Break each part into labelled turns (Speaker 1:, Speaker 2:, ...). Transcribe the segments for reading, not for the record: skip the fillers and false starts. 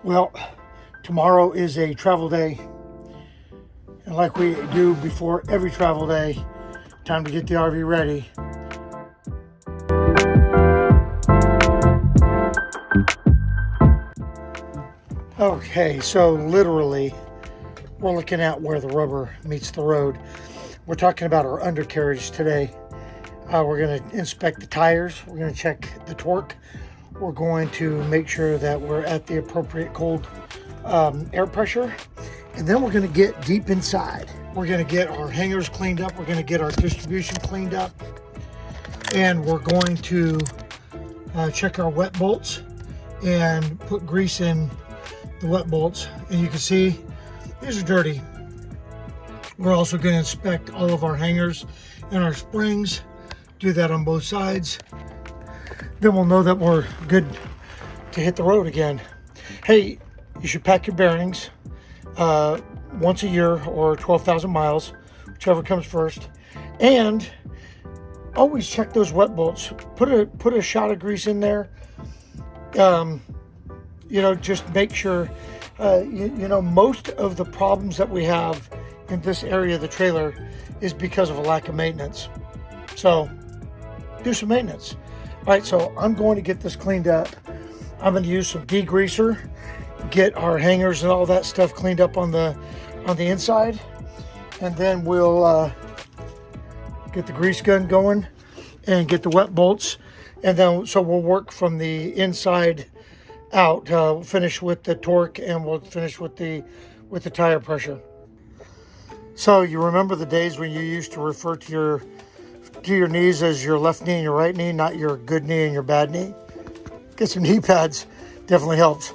Speaker 1: Well, tomorrow is a travel day, and like we do before every travel day, time to get the RV ready. Okay, so literally, we're looking at where the rubber meets the road. We're talking about our undercarriage today. We're going to inspect the tires. We're going to check the torque. We're going to make sure that we're at the appropriate cold air pressure. And then we're going to get deep inside. We're going to get our hangers cleaned up. We're going to get our distribution cleaned up. And we're going to check our wet bolts and put grease in the wet bolts. And you can see these are dirty. We're also going to inspect all of our hangers and our springs. Do that on both sides. Then we'll know that we're good to hit the road again. Hey, you should pack your bearings once a year or 12,000 miles, whichever comes first. And always check those wet bolts. Put a shot of grease in there. Just make sure. Most of the problems that we have in this area of the trailer is because of a lack of maintenance. So do some maintenance. All right, so I'm going to get this cleaned up. I'm going to use some degreaser, get our hangers and all that stuff cleaned up on the inside, and then we'll get the grease gun going and get the wet bolts, and then so we'll work from the inside out. We'll finish with the torque, and we'll finish with the tire pressure. So you remember the days when you used to refer to your knees as your left knee and your right knee, not your good knee and your bad knee? Get some knee pads, definitely helps.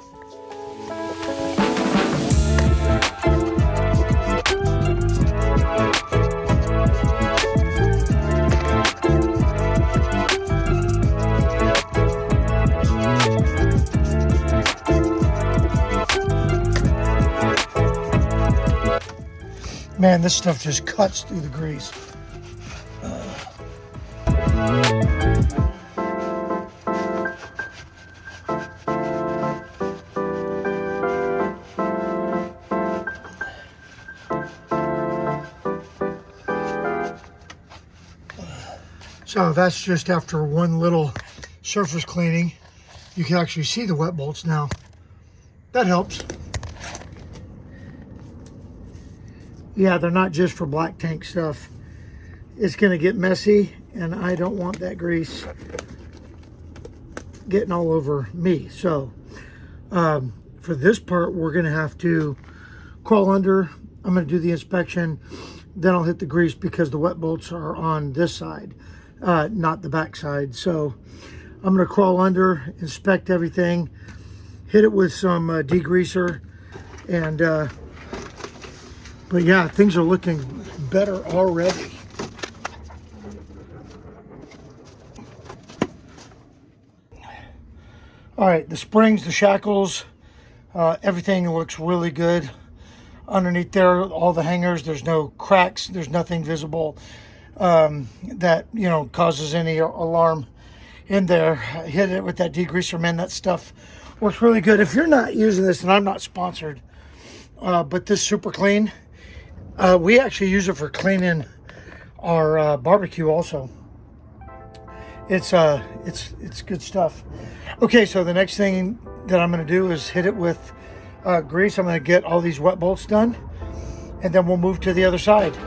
Speaker 1: Man, this stuff just cuts through the grease. So that's just after one little surface cleaning. You can actually see the wet bolts now. That helps. Yeah, they're not just for black tank stuff. It's gonna get messy, and I don't want that grease getting all over me. So for this part, we're gonna have to crawl under. I'm gonna do the inspection, then I'll hit the grease because the wet bolts are on this side, not the back side. So I'm gonna crawl under, inspect everything, hit it with some degreaser, and but yeah, things are looking better already. All right, the springs, the shackles, everything looks really good. Underneath there, all the hangers, there's no cracks, there's nothing visible that, causes any alarm in there. Hit it with that degreaser, man, that stuff works really good. If you're not using this, and I'm not sponsored, but this Super Clean, we actually use it for cleaning our barbecue also. It's good stuff. Okay, so the next thing that I'm going to do is hit it with grease. I'm going to get all these wet bolts done, and then we'll move to the other side.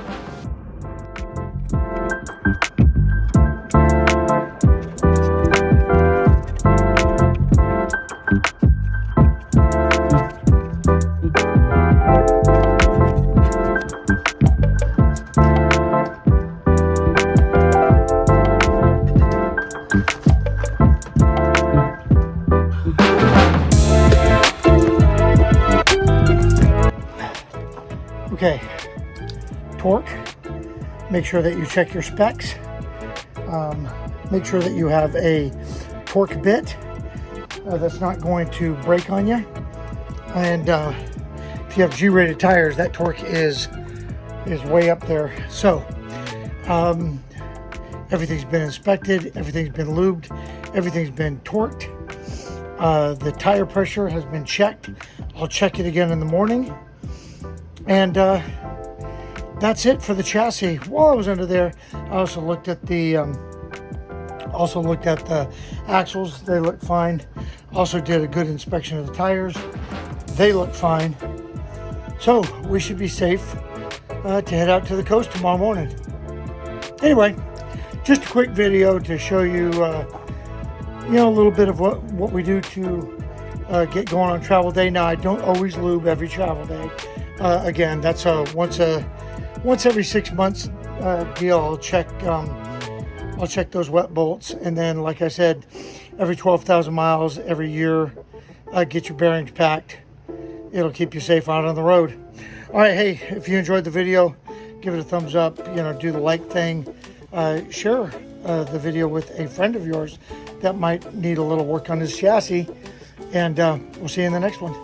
Speaker 1: Okay, torque, make sure that you check your specs. Make sure that you have a torque bit that's not going to break on you. And if you have G-rated tires, that torque is way up there. So everything's been inspected, everything's been lubed, everything's been torqued. The tire pressure has been checked. I'll check it again in the morning. And that's it for the chassis. While I was under there, I also looked at the axles. They look fine. Also did a good inspection of the tires. They look fine. So we should be safe to head out to the coast tomorrow morning. Anyway, just a quick video to show you, a little bit of what we do to get going on travel day. Now, I don't always lube every travel day. Again, that's a once every 6 months deal. I'll check those wet bolts, and then, like I said, every 12,000 miles every year, get your bearings packed. It'll keep you safe out on the road. All right, hey, if you enjoyed the video, give it a thumbs up. Do the like thing. Share the video with a friend of yours that might need a little work on his chassis, and we'll see you in the next one.